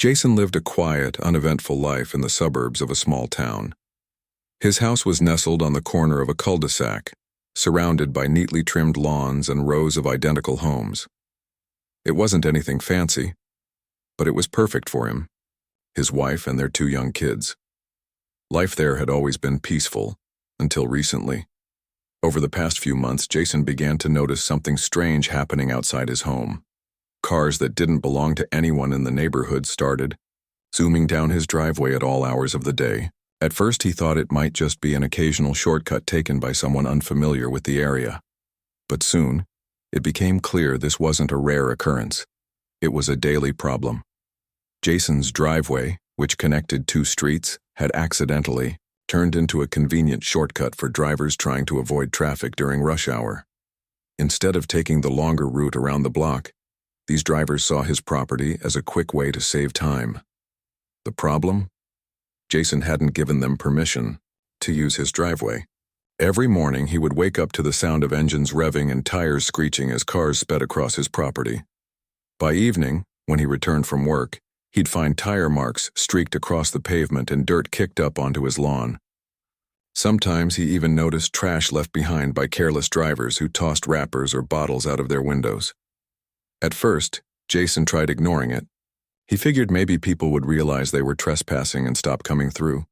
Jason lived a quiet, uneventful life in the suburbs of a small town. His house was nestled on the corner of a cul-de-sac, surrounded by neatly trimmed lawns and rows of identical homes. It wasn't anything fancy, but it was perfect for him, his wife and their 2 young kids. Life there had always been peaceful, until recently. Over the past few months, Jason began to notice something strange happening outside his home. Cars that didn't belong to anyone in the neighborhood started zooming down his driveway at all hours of the day. At first, he thought it might just be an occasional shortcut taken by someone unfamiliar with the area. But soon, it became clear this wasn't a rare occurrence. It was a daily problem. Jason's driveway, which connected 2 streets, had accidentally turned into a convenient shortcut for drivers trying to avoid traffic during rush hour. Instead of taking the longer route around the block, these drivers saw his property as a quick way to save time. The problem? Jason hadn't given them permission to use his driveway. Every morning, he would wake up to the sound of engines revving and tires screeching as cars sped across his property. By evening, when he returned from work, he'd find tire marks streaked across the pavement and dirt kicked up onto his lawn. Sometimes he even noticed trash left behind by careless drivers who tossed wrappers or bottles out of their windows. At first, Jason tried ignoring it. He figured maybe people would realize they were trespassing and stop coming through.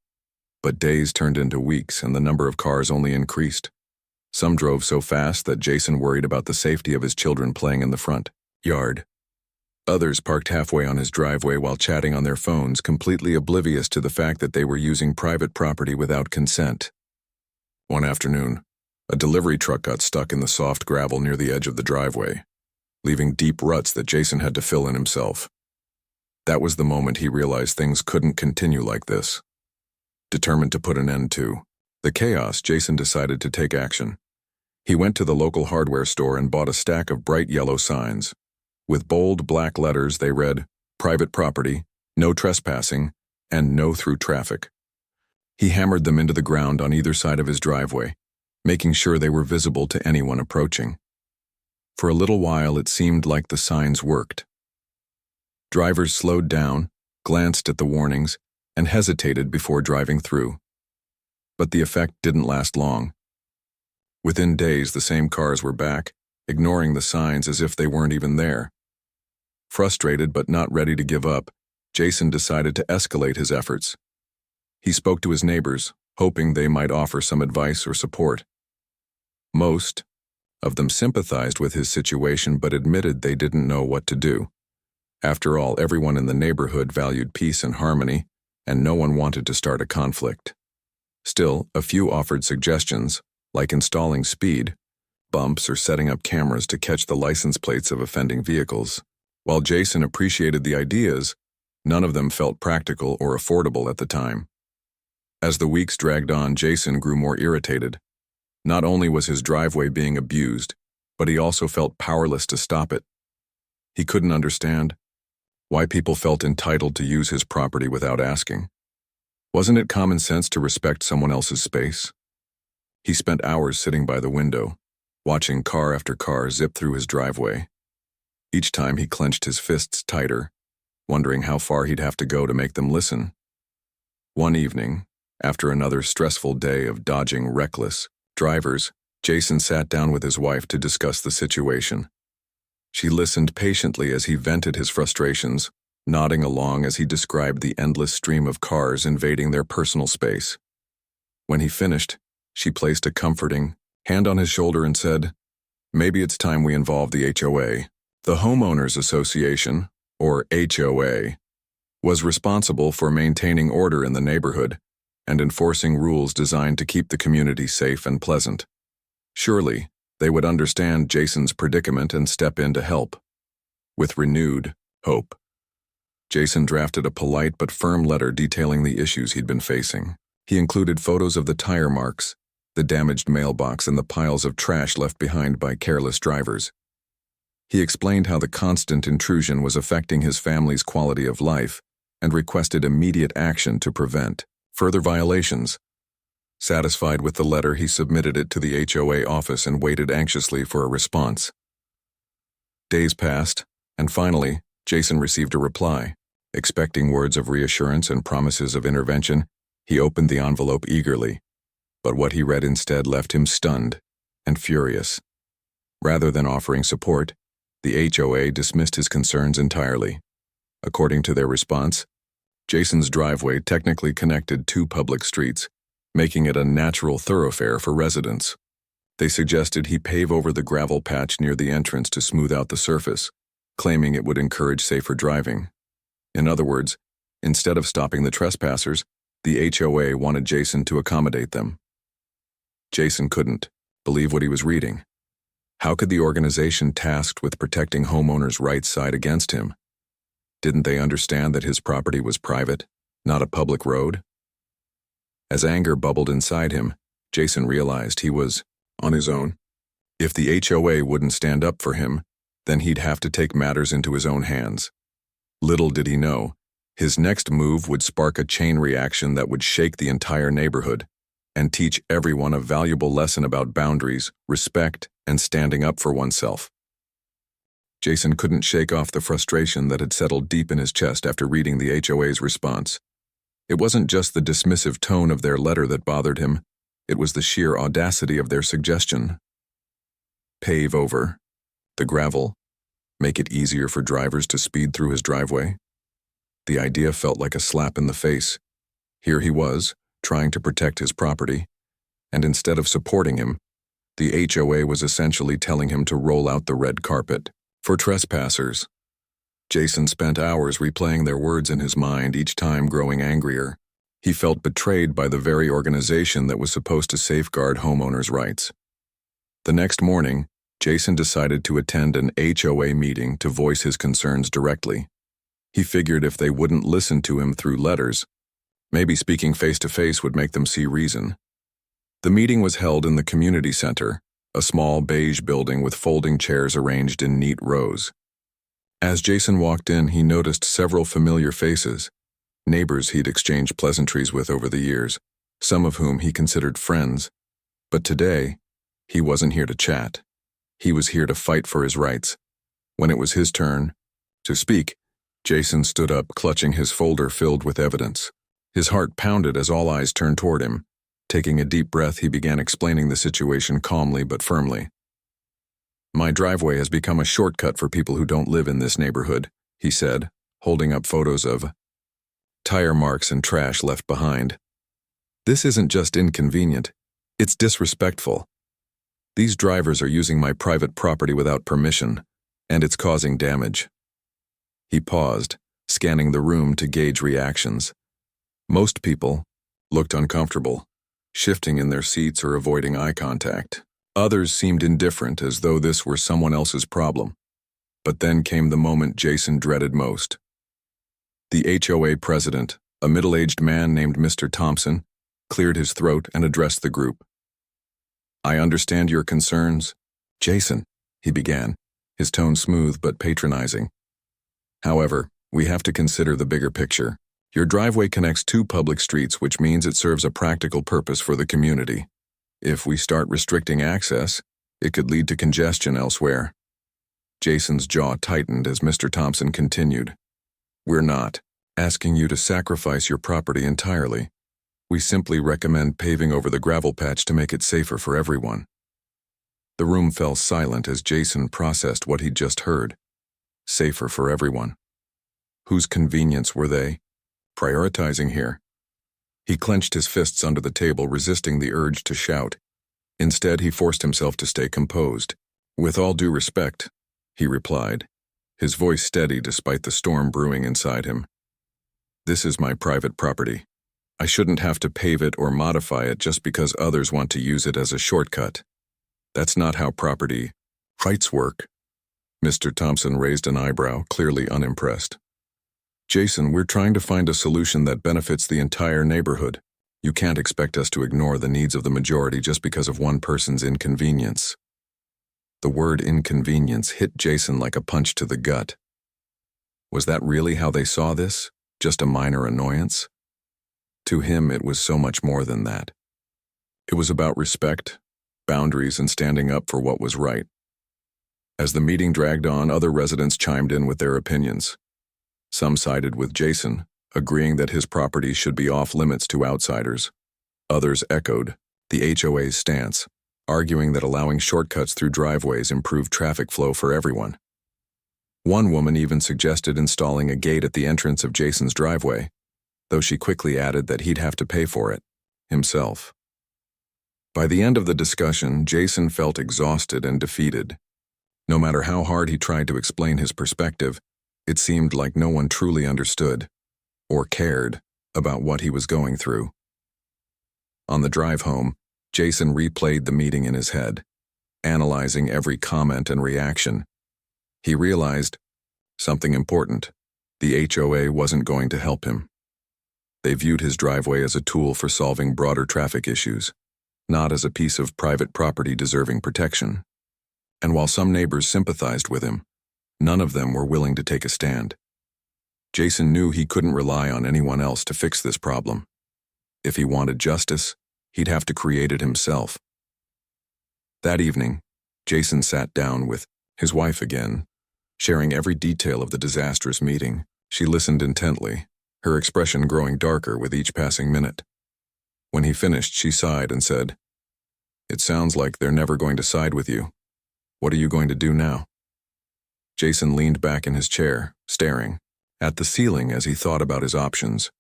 But days turned into weeks and the number of cars only increased. Some drove so fast that Jason worried about the safety of his children playing in the front yard. Others parked halfway on his driveway while chatting on their phones, completely oblivious to the fact that they were using private property without consent. One afternoon, a delivery truck got stuck in the soft gravel near the edge of the driveway, leaving deep ruts that Jason had to fill in himself. That was the moment he realized things couldn't continue like this. Determined to put an end to the chaos, Jason decided to take action. He went to the local hardware store and bought a stack of bright yellow signs. With bold black letters, they read, "Private property, no trespassing, and no through traffic." He hammered them into the ground on either side of his driveway, making sure they were visible to anyone approaching. For a little while, it seemed like the signs worked. Drivers slowed down, glanced at the warnings, and hesitated before driving through. But the effect didn't last long. Within days, the same cars were back, ignoring the signs as if they weren't even there. Frustrated but not ready to give up, Jason decided to escalate his efforts. He spoke to his neighbors, hoping they might offer some advice or support. Most of them sympathized with his situation but admitted they didn't know what to do. After all, everyone in the neighborhood valued peace and harmony, and no one wanted to start a conflict. Still, a few offered suggestions, like installing speed bumps or setting up cameras to catch the license plates of offending vehicles. While Jason appreciated the ideas, none of them felt practical or affordable at the time. As the weeks dragged on, Jason grew more irritated. Not only was his driveway being abused, but he also felt powerless to stop it. He couldn't understand why people felt entitled to use his property without asking. Wasn't it common sense to respect someone else's space? He spent hours sitting by the window, watching car after car zip through his driveway. Each time he clenched his fists tighter, wondering how far he'd have to go to make them listen. One evening, after another stressful day of dodging reckless drivers, Jason sat down with his wife to discuss the situation. She listened patiently as he vented his frustrations, nodding along as he described the endless stream of cars invading their personal space. When he finished, she placed a comforting hand on his shoulder and said, "Maybe it's time we involve the HOA. The Homeowners Association, or HOA, was responsible for maintaining order in the neighborhood and enforcing rules designed to keep the community safe and pleasant. Surely, they would understand Jason's predicament and step in to help." With renewed hope, Jason drafted a polite but firm letter detailing the issues he'd been facing. He included photos of the tire marks, the damaged mailbox, and the piles of trash left behind by careless drivers. He explained how the constant intrusion was affecting his family's quality of life and requested immediate action to prevent further violations. Satisfied with the letter, he submitted it to the HOA office and waited anxiously for a response. Days passed, and finally, Jason received a reply. Expecting words of reassurance and promises of intervention, he opened the envelope eagerly, but what he read instead left him stunned and furious. Rather than offering support, the HOA dismissed his concerns entirely. According to their response, Jason's driveway technically connected two public streets, making it a natural thoroughfare for residents. They suggested he pave over the gravel patch near the entrance to smooth out the surface, claiming it would encourage safer driving. In other words, instead of stopping the trespassers, the HOA wanted Jason to accommodate them. Jason couldn't believe what he was reading. How could the organization tasked with protecting homeowners' rights side against him? Didn't they understand that his property was private, not a public road? As anger bubbled inside him, Jason realized he was on his own. If the HOA wouldn't stand up for him, then he'd have to take matters into his own hands. Little did he know, his next move would spark a chain reaction that would shake the entire neighborhood and teach everyone a valuable lesson about boundaries, respect, and standing up for oneself. Jason couldn't shake off the frustration that had settled deep in his chest after reading the HOA's response. It wasn't just the dismissive tone of their letter that bothered him, it was the sheer audacity of their suggestion. Pave over the gravel, make it easier for drivers to speed through his driveway. The idea felt like a slap in the face. Here he was, trying to protect his property, and instead of supporting him, the HOA was essentially telling him to roll out the red carpet for trespassers. Jason spent hours replaying their words in his mind, each time growing angrier. He felt betrayed by the very organization that was supposed to safeguard homeowners' rights. The next morning, Jason decided to attend an HOA meeting to voice his concerns directly. He figured if they wouldn't listen to him through letters, maybe speaking face-to-face would make them see reason. The meeting was held in the community center, a small beige building with folding chairs arranged in neat rows. As Jason walked in, he noticed several familiar faces, neighbors he'd exchanged pleasantries with over the years, some of whom he considered friends. But today, he wasn't here to chat. He was here to fight for his rights. When it was his turn to speak, Jason stood up, clutching his folder filled with evidence. His heart pounded as all eyes turned toward him. Taking a deep breath, he began explaining the situation calmly but firmly. "My driveway has become a shortcut for people who don't live in this neighborhood," he said, holding up photos of tire marks and trash left behind. "This isn't just inconvenient, it's disrespectful. These drivers are using my private property without permission, and it's causing damage." He paused, scanning the room to gauge reactions. Most people looked uncomfortable, shifting in their seats or avoiding eye contact. Others seemed indifferent, as though this were someone else's problem. But then came the moment Jason dreaded most. The HOA president, a middle-aged man named Mr. Thompson, cleared his throat and addressed the group. "I understand your concerns, Jason," he began, his tone smooth but patronizing. "However, we have to consider the bigger picture. Your driveway connects two public streets, which means it serves a practical purpose for the community. If we start restricting access, it could lead to congestion elsewhere." Jason's jaw tightened as Mr. Thompson continued. "We're not asking you to sacrifice your property entirely. We simply recommend paving over the gravel patch to make it safer for everyone." The room fell silent as Jason processed what he'd just heard. Safer for everyone. Whose convenience were they prioritizing here? He clenched his fists under the table, resisting the urge to shout. Instead, he forced himself to stay composed. "With all due respect," he replied, his voice steady despite the storm brewing inside him. "This is my private property. I shouldn't have to pave it or modify it just because others want to use it as a shortcut. That's not how property rights work." Mr. Thompson raised an eyebrow, clearly unimpressed. "Jason, we're trying to find a solution that benefits the entire neighborhood. You can't expect us to ignore the needs of the majority just because of one person's inconvenience." The word inconvenience hit Jason like a punch to the gut. Was that really how they saw this? Just a minor annoyance? To him, it was so much more than that. It was about respect, boundaries, and standing up for what was right. As the meeting dragged on, other residents chimed in with their opinions. Some sided with Jason, agreeing that his property should be off-limits to outsiders. Others echoed the HOA's stance, arguing that allowing shortcuts through driveways improved traffic flow for everyone. One woman even suggested installing a gate at the entrance of Jason's driveway, though she quickly added that he'd have to pay for it himself. By the end of the discussion, Jason felt exhausted and defeated. No matter how hard he tried to explain his perspective, it seemed like no one truly understood or cared about what he was going through. On the drive home, Jason replayed the meeting in his head, analyzing every comment and reaction. He realized something important. The HOA wasn't going to help him. They viewed his driveway as a tool for solving broader traffic issues, not as a piece of private property deserving protection. And while some neighbors sympathized with him, none of them were willing to take a stand. Jason knew he couldn't rely on anyone else to fix this problem. If he wanted justice, he'd have to create it himself. That evening, Jason sat down with his wife again, sharing every detail of the disastrous meeting. She listened intently, her expression growing darker with each passing minute. When he finished, she sighed and said, "It sounds like they're never going to side with you. What are you going to do now?" Jason leaned back in his chair, staring at the ceiling as he thought about his options.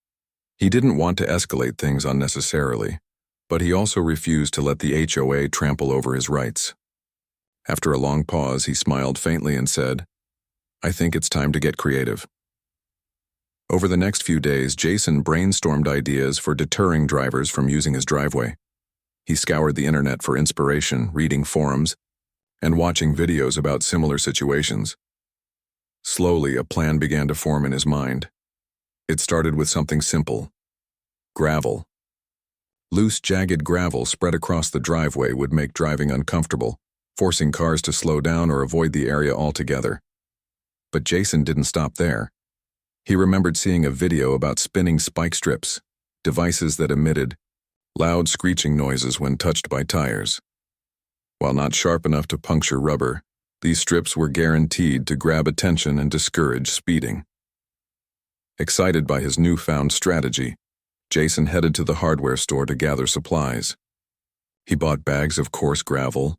He didn't want to escalate things unnecessarily, but he also refused to let the HOA trample over his rights. After a long pause, he smiled faintly and said, "I think it's time to get creative." Over the next few days, Jason brainstormed ideas for deterring drivers from using his driveway. He scoured the internet for inspiration, reading forums, and watching videos about similar situations. Slowly, a plan began to form in his mind. It started with something simple: gravel. Loose, jagged gravel spread across the driveway would make driving uncomfortable, forcing cars to slow down or avoid the area altogether. But Jason didn't stop there. He remembered seeing a video about spinning spike strips, devices that emitted loud screeching noises when touched by tires. While not sharp enough to puncture rubber, these strips were guaranteed to grab attention and discourage speeding. Excited by his newfound strategy, Jason headed to the hardware store to gather supplies. He bought bags of coarse gravel,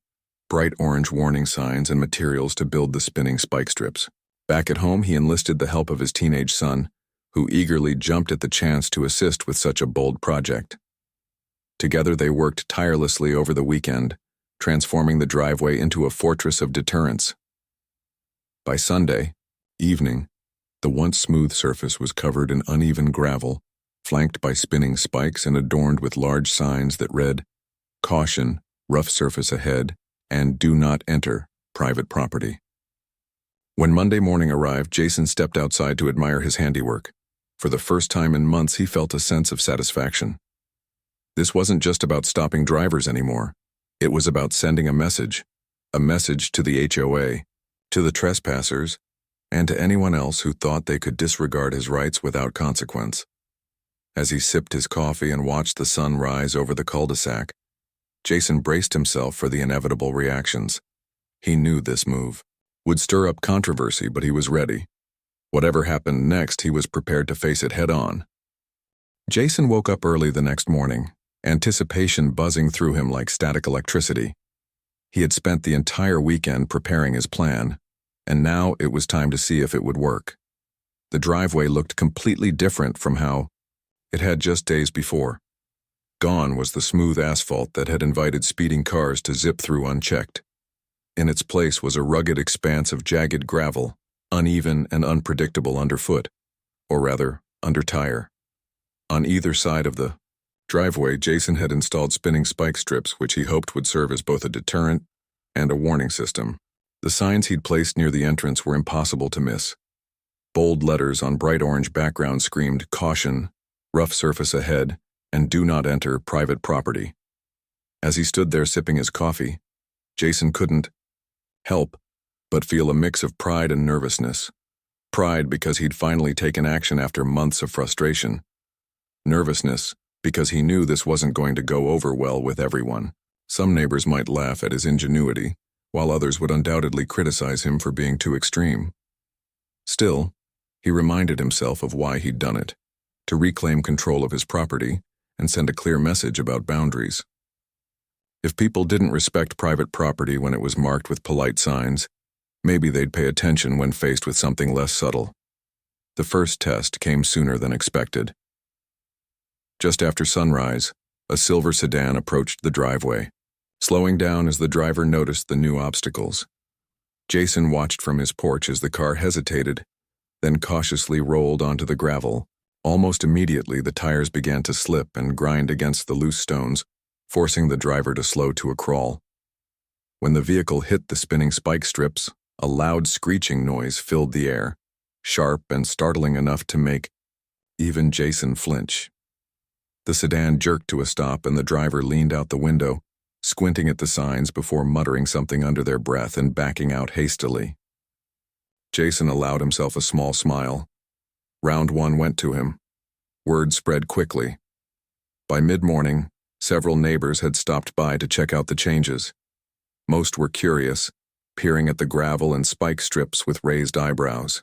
bright orange warning signs, and materials to build the spinning spike strips. Back at home, he enlisted the help of his teenage son, who eagerly jumped at the chance to assist with such a bold project. Together they worked tirelessly over the weekend, transforming the driveway into a fortress of deterrence. By Sunday evening, the once smooth surface was covered in uneven gravel, flanked by spinning spikes and adorned with large signs that read, "Caution, rough surface ahead," and "Do not enter, private property." When Monday morning arrived, Jason stepped outside to admire his handiwork. For the first time in months, he felt a sense of satisfaction. This wasn't just about stopping drivers anymore. It was about sending a message to the HOA, to the trespassers, and to anyone else who thought they could disregard his rights without consequence. As he sipped his coffee and watched the sun rise over the cul-de-sac, Jason braced himself for the inevitable reactions. He knew this move would stir up controversy, but he was ready. Whatever happened next, he was prepared to face it head-on. Jason woke up early the next morning, anticipation buzzing through him like static electricity. He had spent the entire weekend preparing his plan, and now it was time to see if it would work. The driveway looked completely different from how it had just days before. Gone was the smooth asphalt that had invited speeding cars to zip through unchecked. In its place was a rugged expanse of jagged gravel, uneven and unpredictable underfoot, or rather, under tire. On either side of the driveway, Jason had installed spinning spike strips, which he hoped would serve as both a deterrent and a warning system. The signs he'd placed near the entrance were impossible to miss. Bold letters on bright orange background screamed, "Caution, rough surface ahead, and do not enter private property." As he stood there sipping his coffee, Jason couldn't help but feel a mix of pride and nervousness. Pride because he'd finally taken action after months of frustration. Nervousness because he knew this wasn't going to go over well with everyone. Some neighbors might laugh at his ingenuity, while others would undoubtedly criticize him for being too extreme. Still, He reminded himself of why he'd done it, to reclaim control of his property and send a clear message about boundaries. If people didn't respect private property when it was marked with polite signs, maybe they'd pay attention when faced with something less subtle. The first test came sooner than expected. Just after sunrise, a silver sedan approached the driveway, slowing down as the driver noticed the new obstacles. Jason watched from his porch as the car hesitated, then cautiously rolled onto the gravel. Almost immediately, the tires began to slip and grind against the loose stones, forcing the driver to slow to a crawl. When the vehicle hit the spinning spike strips, a loud screeching noise filled the air, sharp and startling enough to make even Jason flinch. The sedan jerked to a stop and the driver leaned out the window, squinting at the signs before muttering something under their breath and backing out hastily. Jason allowed himself a small smile. Round one went to him. Word spread quickly. By mid-morning, several neighbors had stopped by to check out the changes. Most were curious, peering at the gravel and spike strips with raised eyebrows.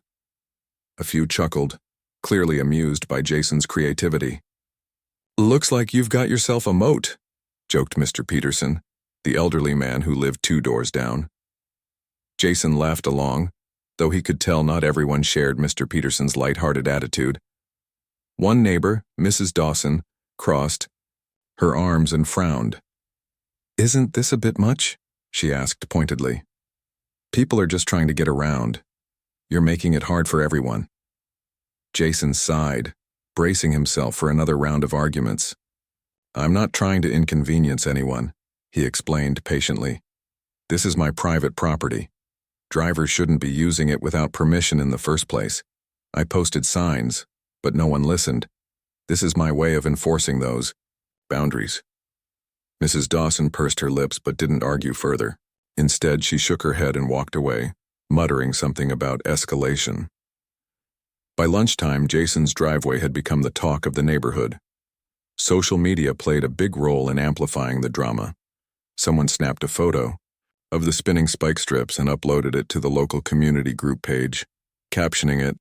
A few chuckled, clearly amused by Jason's creativity. "Looks like you've got yourself a moat," joked Mr. Peterson, the elderly man who lived 2 doors down. Jason laughed along, though he could tell not everyone shared Mr. Peterson's light-hearted attitude. One neighbor, Mrs. Dawson, crossed her arms and frowned. "Isn't this a bit much?" she asked pointedly. "People are just trying to get around. You're making it hard for everyone." Jason sighed, bracing himself for another round of arguments. "I'm not trying to inconvenience anyone," he explained patiently. "This is my private property. Drivers shouldn't be using it without permission in the first place. I posted signs, but no one listened. This is my way of enforcing those boundaries." Mrs. Dawson pursed her lips but didn't argue further. Instead, she shook her head and walked away, muttering something about escalation. By lunchtime, Jason's driveway had become the talk of the neighborhood. Social media played a big role in amplifying the drama. Someone snapped a photo of the spinning spike strips and uploaded it to the local community group page, captioning it,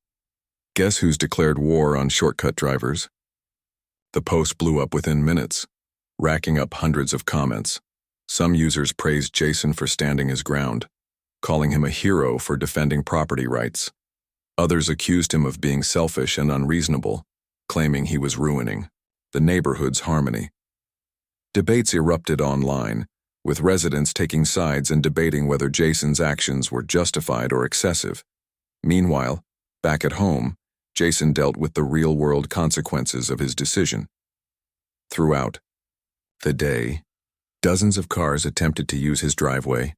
"Guess who's declared war on shortcut drivers?" The post blew up within minutes, racking up hundreds of comments. Some users praised Jason for standing his ground, calling him a hero for defending property rights. Others accused him of being selfish and unreasonable, claiming he was ruining the neighborhood's harmony. Debates erupted online, with residents taking sides and debating whether Jason's actions were justified or excessive. Meanwhile, back at home, Jason dealt with the real-world consequences of his decision. Throughout the day, dozens of cars attempted to use his driveway,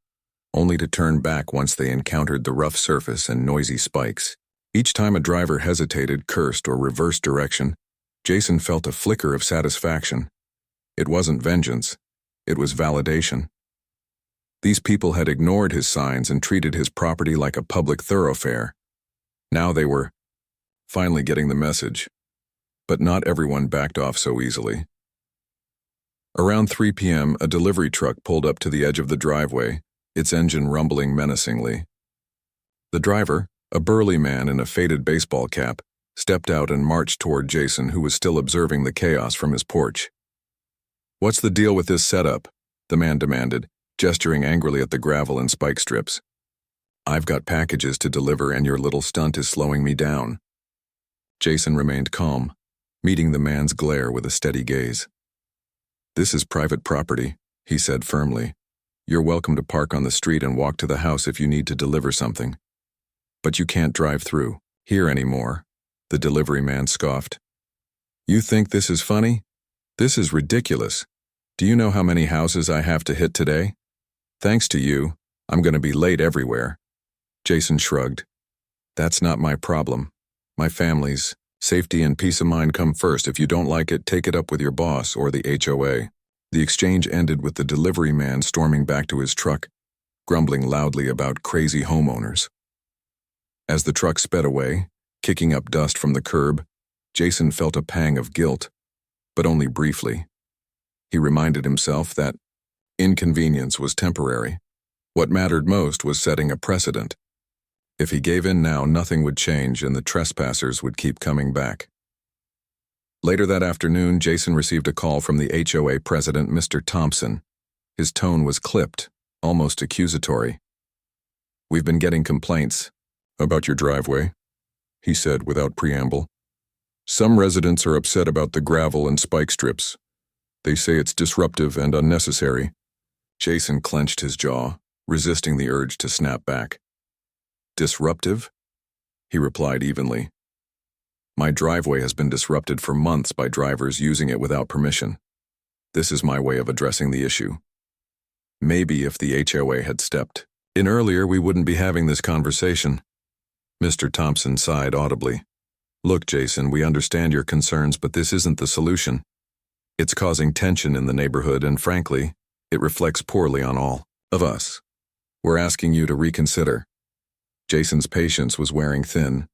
only to turn back once they encountered the rough surface and noisy spikes. Each time a driver hesitated, cursed, or reversed direction, Jason felt a flicker of satisfaction. It wasn't vengeance, it was validation. These people had ignored his signs and treated his property like a public thoroughfare. Now they were finally getting the message. But not everyone backed off so easily. Around 3 p.m., a delivery truck pulled up to the edge of the driveway, its engine rumbling menacingly. The driver, a burly man in a faded baseball cap, stepped out and marched toward Jason, who was still observing the chaos from his porch. "What's the deal with this setup?" the man demanded, gesturing angrily at the gravel and spike strips. "I've got packages to deliver and your little stunt is slowing me down." Jason remained calm, meeting the man's glare with a steady gaze. "This is private property," he said firmly. "You're welcome to park on the street and walk to the house if you need to deliver something. But you can't drive through here anymore," the delivery man scoffed. "You think this is funny? This is ridiculous. Do you know how many houses I have to hit today? Thanks to you, I'm going to be late everywhere." Jason shrugged. "That's not my problem. My family's safety and peace of mind come first. If you don't like it, take it up with your boss or the HOA." The exchange ended with the delivery man storming back to his truck, grumbling loudly about crazy homeowners. As the truck sped away, kicking up dust from the curb, Jason felt a pang of guilt, but only briefly. He reminded himself that inconvenience was temporary. What mattered most was setting a precedent. If he gave in now, nothing would change and the trespassers would keep coming back. Later that afternoon, Jason received a call from the HOA president, Mr. Thompson. His tone was clipped, almost accusatory. "We've been getting complaints about your driveway," he said without preamble. "Some residents are upset about the gravel and spike strips. They say it's disruptive and unnecessary." Jason clenched his jaw, resisting the urge to snap back. "Disruptive?" he replied evenly. "My driveway has been disrupted for months by drivers using it without permission. This is my way of addressing the issue. Maybe if the HOA had stepped in earlier, we wouldn't be having this conversation." Mr. Thompson sighed audibly. "Look, Jason, we understand your concerns, but this isn't the solution. It's causing tension in the neighborhood, and frankly, it reflects poorly on all of us. We're asking you to reconsider." Jason's patience was wearing thin.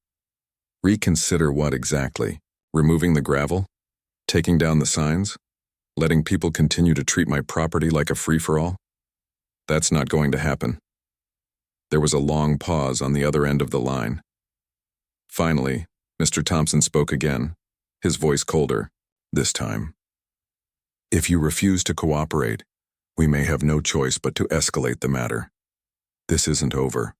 Reconsider what exactly? Removing the gravel? Taking down the signs? Letting people continue to treat my property like a free-for-all? That's not going to happen. There was a long pause on the other end of the line. Finally, Mr. Thompson spoke again, his voice colder, this time. "If you refuse to cooperate, we may have no choice but to escalate the matter. This isn't over."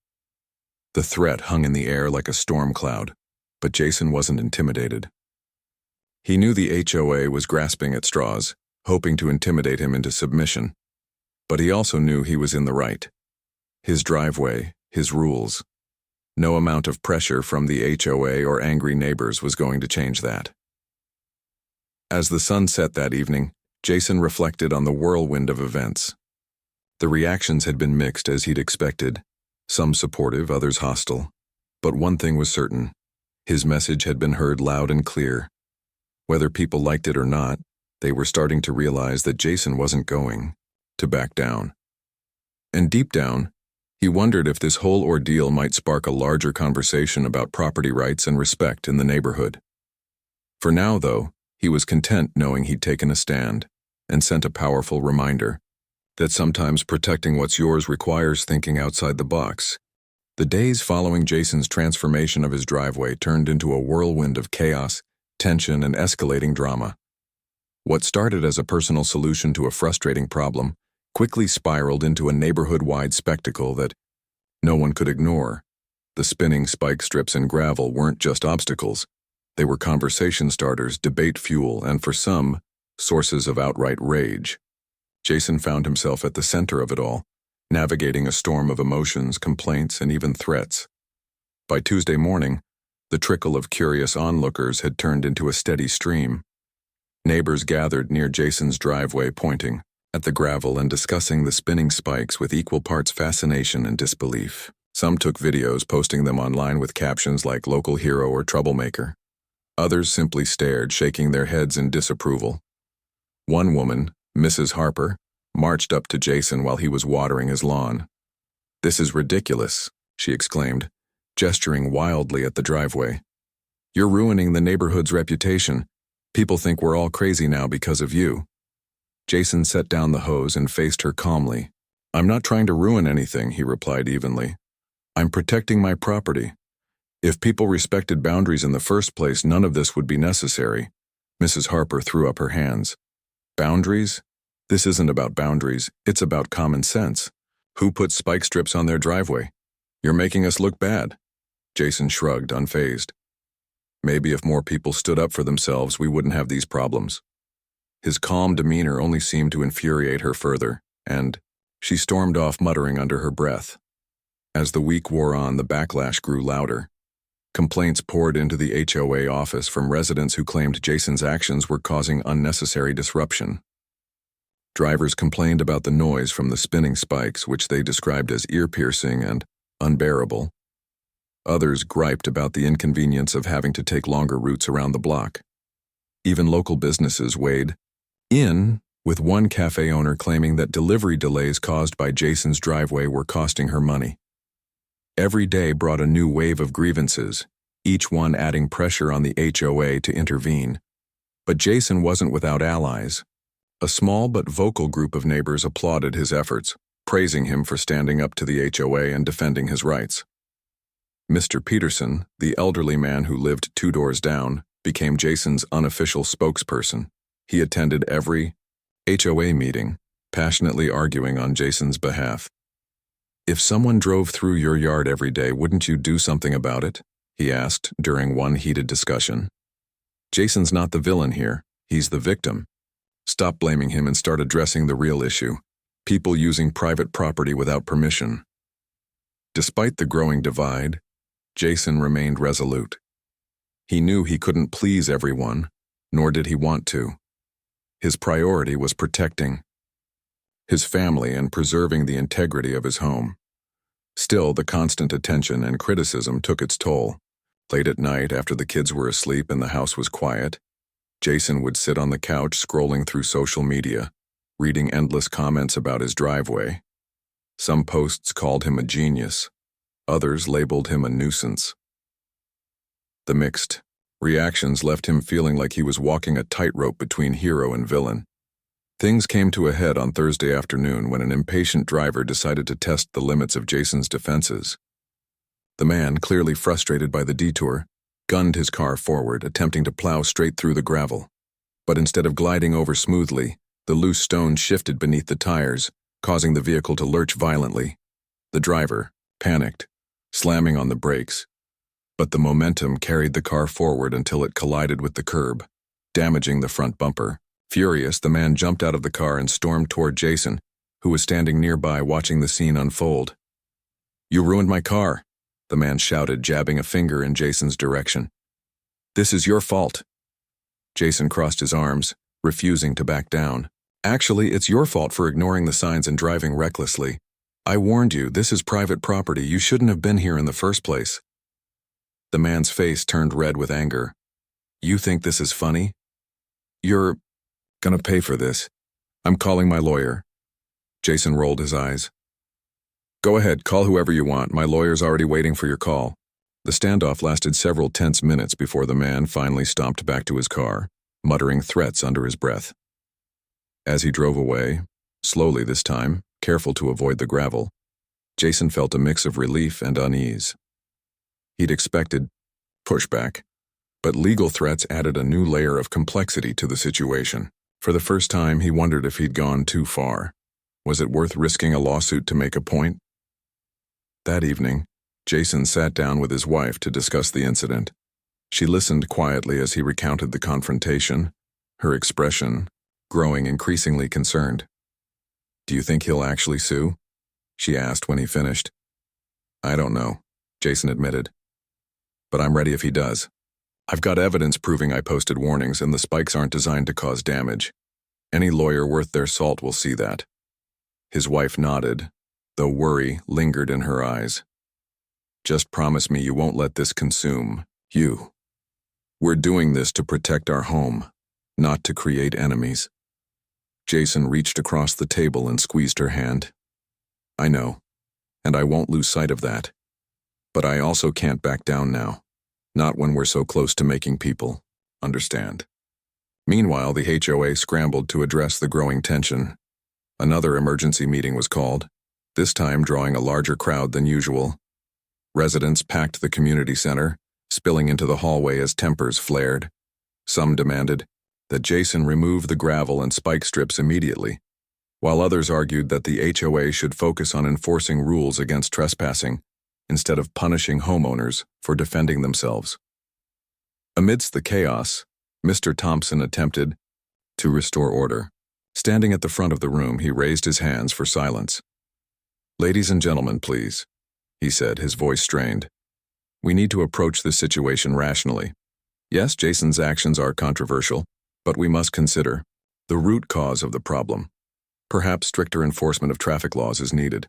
The threat hung in the air like a storm cloud, but Jason wasn't intimidated. He knew the HOA was grasping at straws, hoping to intimidate him into submission. But he also knew he was in the right. His driveway, his rules. No amount of pressure from the HOA or angry neighbors was going to change that. As the sun set that evening, Jason reflected on the whirlwind of events. The reactions had been mixed as he'd expected, some supportive, others hostile. But one thing was certain. His message had been heard loud and clear. Whether people liked it or not, they were starting to realize that Jason wasn't going to back down. And deep down, he wondered if this whole ordeal might spark a larger conversation about property rights and respect in the neighborhood. For now, though, he was content knowing he'd taken a stand and sent a powerful reminder that sometimes protecting what's yours requires thinking outside the box. The days following Jason's transformation of his driveway turned into a whirlwind of chaos, tension, and escalating drama. What started as a personal solution to a frustrating problem quickly spiraled into a neighborhood-wide spectacle that no one could ignore. The spinning spike strips and gravel weren't just obstacles. They were conversation starters, debate fuel, and for some, sources of outright rage. Jason found himself at the center of it all, navigating a storm of emotions, complaints, and even threats. By Tuesday morning, the trickle of curious onlookers had turned into a steady stream. Neighbors gathered near Jason's driveway, pointing at the gravel and discussing the spinning spikes with equal parts fascination and disbelief. Some took videos, posting them online with captions like "local hero" or "troublemaker." Others simply stared, shaking their heads in disapproval. One woman, Mrs. Harper, marched up to Jason while he was watering his lawn. "This is ridiculous," she exclaimed, gesturing wildly at the driveway. "You're ruining the neighborhood's reputation. People think we're all crazy now because of you." Jason set down the hose and faced her calmly. "I'm not trying to ruin anything," he replied evenly. "I'm protecting my property. If people respected boundaries in the first place, none of this would be necessary." Mrs. Harper threw up her hands. "Boundaries? This isn't about boundaries, it's about common sense. Who puts spike strips on their driveway? You're making us look bad." Jason shrugged, unfazed. "Maybe if more people stood up for themselves, we wouldn't have these problems." His calm demeanor only seemed to infuriate her further, and she stormed off, muttering under her breath. As the week wore on, the backlash grew louder. Complaints poured into the HOA office from residents who claimed Jason's actions were causing unnecessary disruption. Drivers complained about the noise from the spinning spikes, which they described as ear-piercing and unbearable. Others griped about the inconvenience of having to take longer routes around the block. Even local businesses weighed in, with one cafe owner claiming that delivery delays caused by Jason's driveway were costing her money. Every day brought a new wave of grievances, each one adding pressure on the HOA to intervene. But Jason wasn't without allies. A small but vocal group of neighbors applauded his efforts, praising him for standing up to the HOA and defending his rights. Mr. Peterson, the elderly man who lived 2 doors down, became Jason's unofficial spokesperson. He attended every HOA meeting, passionately arguing on Jason's behalf. "If someone drove through your yard every day, wouldn't you do something about it?" he asked during one heated discussion. "Jason's not the villain here, he's the victim. Stop blaming him and start addressing the real issue: people using private property without permission." Despite the growing divide, Jason remained resolute. He knew he couldn't please everyone, nor did he want to. His priority was protecting his family and preserving the integrity of his home. Still, the constant attention and criticism took its toll. Late at night, after the kids were asleep and the house was quiet, Jason would sit on the couch scrolling through social media, reading endless comments about his driveway. Some posts called him a genius. Others labeled him a nuisance. The mixed reactions left him feeling like he was walking a tightrope between hero and villain. Things came to a head on Thursday afternoon when an impatient driver decided to test the limits of Jason's defenses. The man, clearly frustrated by the detour, gunned his car forward, attempting to plow straight through the gravel. But instead of gliding over smoothly, the loose stones shifted beneath the tires, causing the vehicle to lurch violently. The driver panicked, slamming on the brakes, but the momentum carried the car forward until it collided with the curb, damaging the front bumper. Furious, the man jumped out of the car and stormed toward Jason, who was standing nearby watching the scene unfold. "You ruined my car," the man shouted, jabbing a finger in Jason's direction. "This is your fault." Jason crossed his arms, refusing to back down. "Actually, it's your fault for ignoring the signs and driving recklessly. I warned you, this is private property. You shouldn't have been here in the first place." The man's face turned red with anger. "You think this is funny? You're gonna pay for this. I'm calling my lawyer." Jason rolled his eyes. "Go ahead, call whoever you want. My lawyer's already waiting for your call." The standoff lasted several tense minutes before the man finally stomped back to his car, muttering threats under his breath. As he drove away, slowly this time, careful to avoid the gravel, Jason felt a mix of relief and unease. He'd expected pushback, but legal threats added a new layer of complexity to the situation. For the first time, he wondered if he'd gone too far. Was it worth risking a lawsuit to make a point? That evening, Jason sat down with his wife to discuss the incident. She listened quietly as he recounted the confrontation, her expression growing increasingly concerned. "Do you think he'll actually sue?" she asked when he finished. "I don't know," Jason admitted. "But I'm ready if he does. I've got evidence proving I posted warnings and the spikes aren't designed to cause damage. Any lawyer worth their salt will see that." His wife nodded, though worry lingered in her eyes. "Just promise me you won't let this consume you. We're doing this to protect our home, not to create enemies." Jason reached across the table and squeezed her hand. "I know, and I won't lose sight of that. But I also can't back down now. Not when we're so close to making people understand." Meanwhile, the HOA scrambled to address the growing tension. Another emergency meeting was called, this time drawing a larger crowd than usual. Residents packed the community center, spilling into the hallway as tempers flared. Some demanded that Jason remove the gravel and spike strips immediately, while others argued that the HOA should focus on enforcing rules against trespassing instead of punishing homeowners for defending themselves. Amidst the chaos, Mr. Thompson attempted to restore order. Standing at the front of the room, he raised his hands for silence. "Ladies and gentlemen, please," he said, his voice strained. "We need to approach this situation rationally. Yes, Jason's actions are controversial, but we must consider the root cause of the problem. Perhaps stricter enforcement of traffic laws is needed,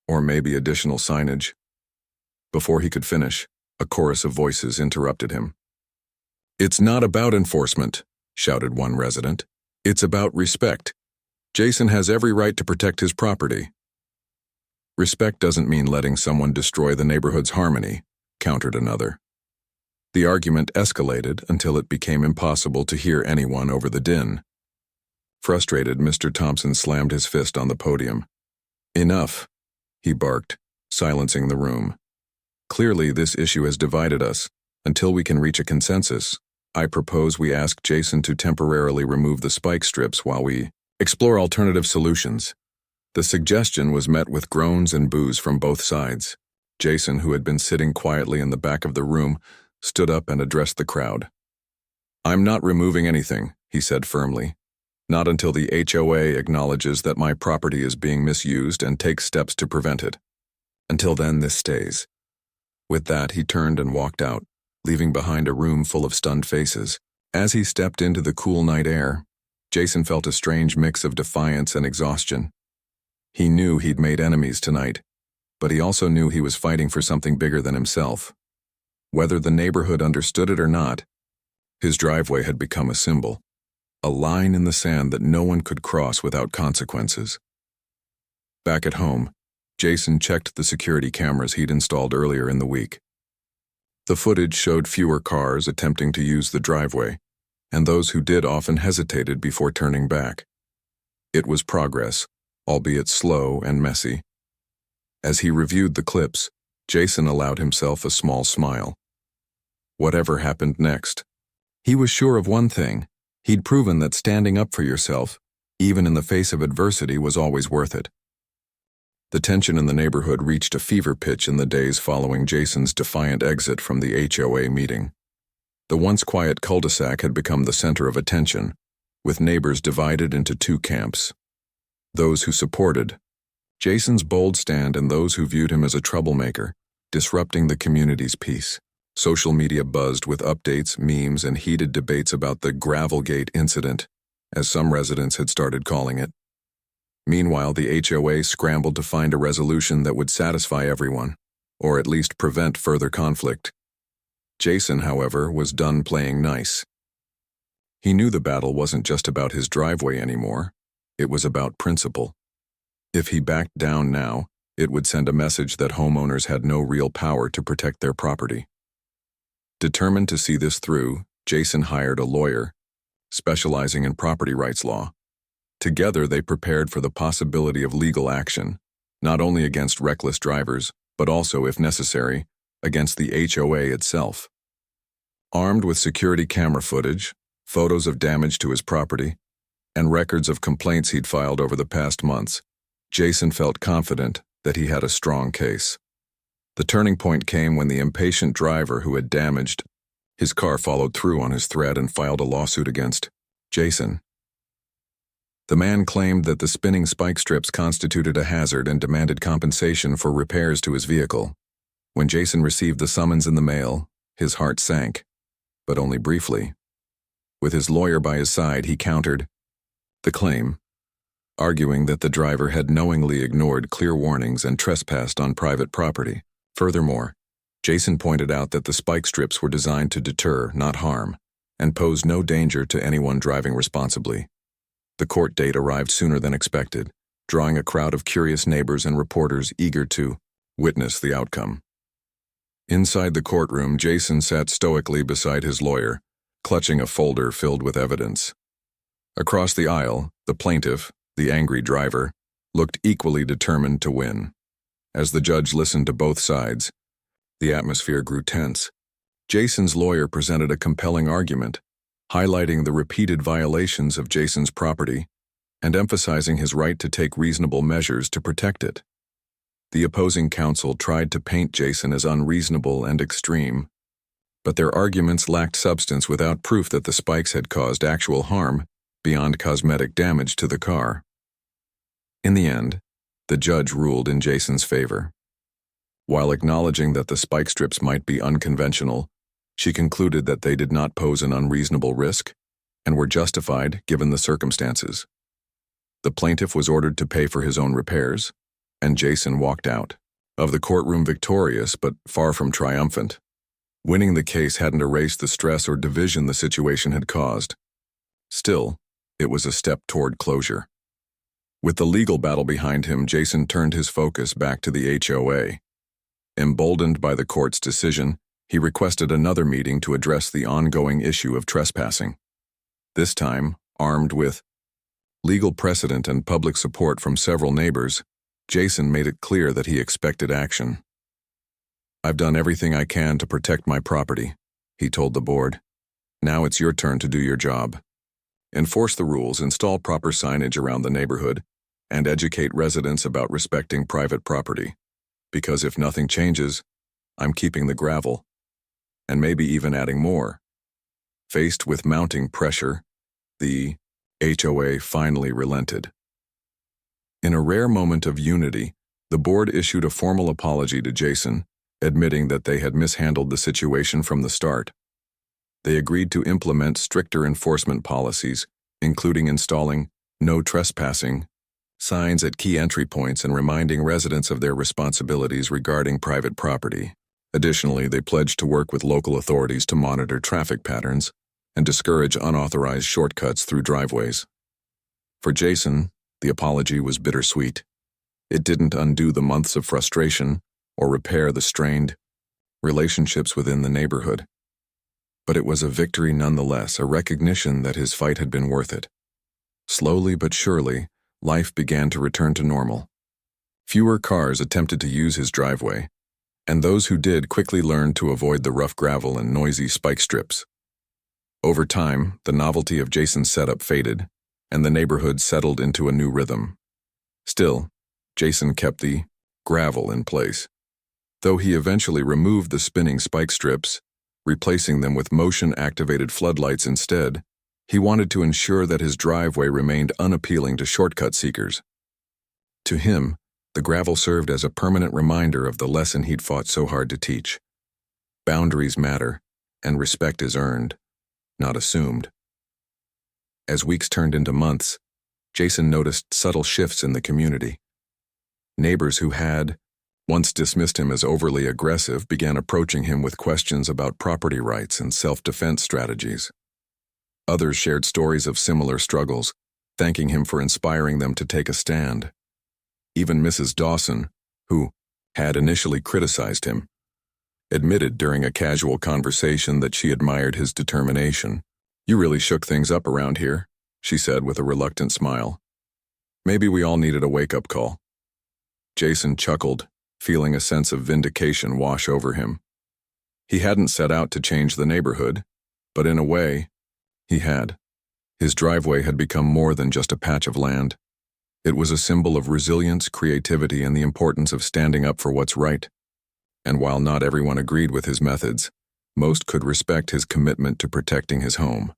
or maybe additional signage." Before he could finish, a chorus of voices interrupted him. "It's not about enforcement," shouted one resident. "It's about respect. Jason has every right to protect his property." "Respect doesn't mean letting someone destroy the neighborhood's harmony," countered another. The argument escalated until it became impossible to hear anyone over the din. Frustrated, Mr. Thompson slammed his fist on the podium. "Enough," he barked, silencing the room. Clearly, this issue has divided us. Until we can reach a consensus, I propose we ask Jason to temporarily remove the spike strips while we explore alternative solutions. The suggestion was met with groans and boos from both sides. Jason, who had been sitting quietly in the back of the room, stood up and addressed the crowd. "I'm not removing anything," he said firmly. "Not until the HOA acknowledges that my property is being misused and takes steps to prevent it. Until then, this stays." With that, he turned and walked out, leaving behind a room full of stunned faces. As he stepped into the cool night air, Jason felt a strange mix of defiance and exhaustion. He knew he'd made enemies tonight, but he also knew he was fighting for something bigger than himself. Whether the neighborhood understood it or not, his driveway had become a symbol, a line in the sand that no one could cross without consequences. Back at home, Jason checked the security cameras he'd installed earlier in the week. The footage showed fewer cars attempting to use the driveway, and those who did often hesitated before turning back. It was progress, albeit slow and messy. As he reviewed the clips, Jason allowed himself a small smile. Whatever happened next, he was sure of one thing: he'd proven that standing up for yourself, even in the face of adversity, was always worth it. The tension in the neighborhood reached a fever pitch in the days following Jason's defiant exit from the HOA meeting. The once quiet cul-de-sac had become the center of attention, with neighbors divided into two camps: those who supported Jason's bold stand and those who viewed him as a troublemaker, disrupting the community's peace. Social media buzzed with updates, memes, and heated debates about the Gravelgate incident, as some residents had started calling it. Meanwhile, the HOA scrambled to find a resolution that would satisfy everyone, or at least prevent further conflict. Jason, however, was done playing nice. He knew the battle wasn't just about his driveway anymore. It was about principle. If he backed down now, it would send a message that homeowners had no real power to protect their property. Determined to see this through, Jason hired a lawyer, specializing in property rights law. Together, they prepared for the possibility of legal action, not only against reckless drivers, but also, if necessary, against the HOA itself. Armed with security camera footage, photos of damage to his property, and records of complaints he'd filed over the past months, Jason felt confident that he had a strong case. The turning point came when the impatient driver who had damaged his car followed through on his threat and filed a lawsuit against Jason. The man claimed that the spinning spike strips constituted a hazard and demanded compensation for repairs to his vehicle. When Jason received the summons in the mail, his heart sank, but only briefly. With his lawyer by his side, he countered the claim, arguing that the driver had knowingly ignored clear warnings and trespassed on private property. Furthermore, Jason pointed out that the spike strips were designed to deter, not harm, and pose no danger to anyone driving responsibly. The court date arrived sooner than expected, drawing a crowd of curious neighbors and reporters eager to witness the outcome. Inside the courtroom, Jason sat stoically beside his lawyer, clutching a folder filled with evidence. Across the aisle, the plaintiff, the angry driver, looked equally determined to win. As the judge listened to both sides, the atmosphere grew tense. Jason's lawyer presented a compelling argument, highlighting the repeated violations of Jason's property and emphasizing his right to take reasonable measures to protect it. The opposing counsel tried to paint Jason as unreasonable and extreme, but their arguments lacked substance without proof that the spikes had caused actual harm beyond cosmetic damage to the car. In the end, the judge ruled in Jason's favor. While acknowledging that the spike strips might be unconventional, she concluded that they did not pose an unreasonable risk and were justified given the circumstances. The plaintiff was ordered to pay for his own repairs, and Jason walked out of the courtroom victorious but far from triumphant. Winning the case hadn't erased the stress or division the situation had caused. Still, it was a step toward closure. With the legal battle behind him, Jason turned his focus back to the HOA. Emboldened by the court's decision, he requested another meeting to address the ongoing issue of trespassing. This time, armed with legal precedent and public support from several neighbors, Jason made it clear that he expected action. "I've done everything I can to protect my property," he told the board. "Now it's your turn to do your job. Enforce the rules, install proper signage around the neighborhood, and educate residents about respecting private property. Because if nothing changes, I'm keeping the gravel, and maybe even adding more." Faced with mounting pressure, the HOA finally relented. In a rare moment of unity, the board issued a formal apology to Jason, admitting that they had mishandled the situation from the start. They agreed to implement stricter enforcement policies, including installing "no trespassing" signs at key entry points and reminding residents of their responsibilities regarding private property. Additionally, they pledged to work with local authorities to monitor traffic patterns and discourage unauthorized shortcuts through driveways. For Jason, the apology was bittersweet. It didn't undo the months of frustration or repair the strained relationships within the neighborhood. But it was a victory nonetheless, a recognition that his fight had been worth it. Slowly but surely, life began to return to normal. Fewer cars attempted to use his driveway, and those who did quickly learned to avoid the rough gravel and noisy spike strips. Over time, the novelty of Jason's setup faded, and the neighborhood settled into a new rhythm. Still, Jason kept the gravel in place. Though he eventually removed the spinning spike strips, replacing them with motion-activated floodlights instead, he wanted to ensure that his driveway remained unappealing to shortcut seekers. To him, the gravel served as a permanent reminder of the lesson he'd fought so hard to teach. Boundaries matter, and respect is earned, not assumed. As weeks turned into months, Jason noticed subtle shifts in the community. Neighbors who had once dismissed him as overly aggressive began approaching him with questions about property rights and self-defense strategies. Others shared stories of similar struggles, thanking him for inspiring them to take a stand. Even Mrs. Dawson, who had initially criticized him, admitted during a casual conversation that she admired his determination. "You really shook things up around here," she said with a reluctant smile. "Maybe we all needed a wake-up call." Jason chuckled, feeling a sense of vindication wash over him. He hadn't set out to change the neighborhood, but in a way, he had. His driveway had become more than just a patch of land. It was a symbol of resilience, creativity, and the importance of standing up for what's right. And while not everyone agreed with his methods, most could respect his commitment to protecting his home.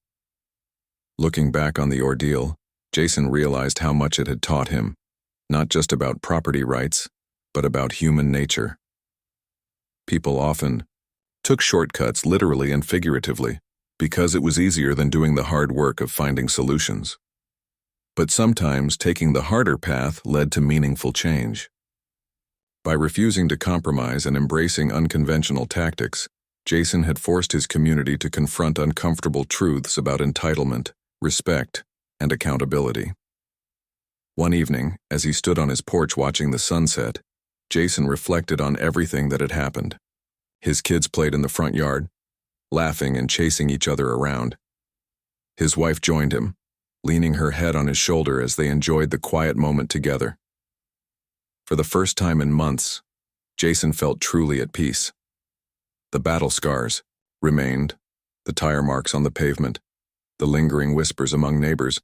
Looking back on the ordeal, Jason realized how much it had taught him, not just about property rights, but about human nature. People often took shortcuts literally and figuratively because it was easier than doing the hard work of finding solutions. But sometimes taking the harder path led to meaningful change. By refusing to compromise and embracing unconventional tactics, Jason had forced his community to confront uncomfortable truths about entitlement, respect, and accountability. One evening, as he stood on his porch watching the sunset, Jason reflected on everything that had happened. His kids played in the front yard, laughing and chasing each other around. His wife joined him, leaning her head on his shoulder as they enjoyed the quiet moment together. For the first time in months, Jason felt truly at peace. The battle scars remained, the tire marks on the pavement, the lingering whispers among neighbors,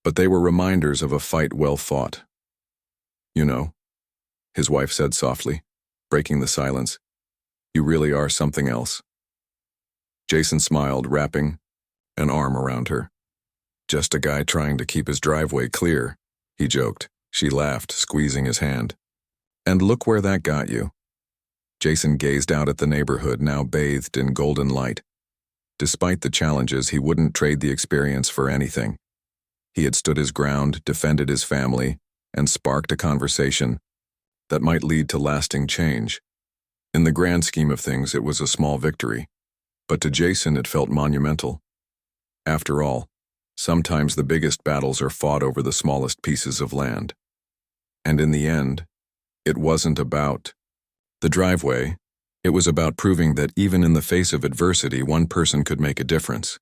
but they were reminders of a fight well fought. "You know," his wife said softly, breaking the silence, "you really are something else." Jason smiled, wrapping an arm around her. "Just a guy trying to keep his driveway clear," he joked. She laughed, squeezing his hand. "And look where that got you." Jason gazed out at the neighborhood, now bathed in golden light. Despite the challenges, he wouldn't trade the experience for anything. He had stood his ground, defended his family, and sparked a conversation that might lead to lasting change. In the grand scheme of things, it was a small victory, but to Jason it felt monumental. After all, sometimes the biggest battles are fought over the smallest pieces of land. And in the end, it wasn't about the driveway. It was about proving that even in the face of adversity, one person could make a difference.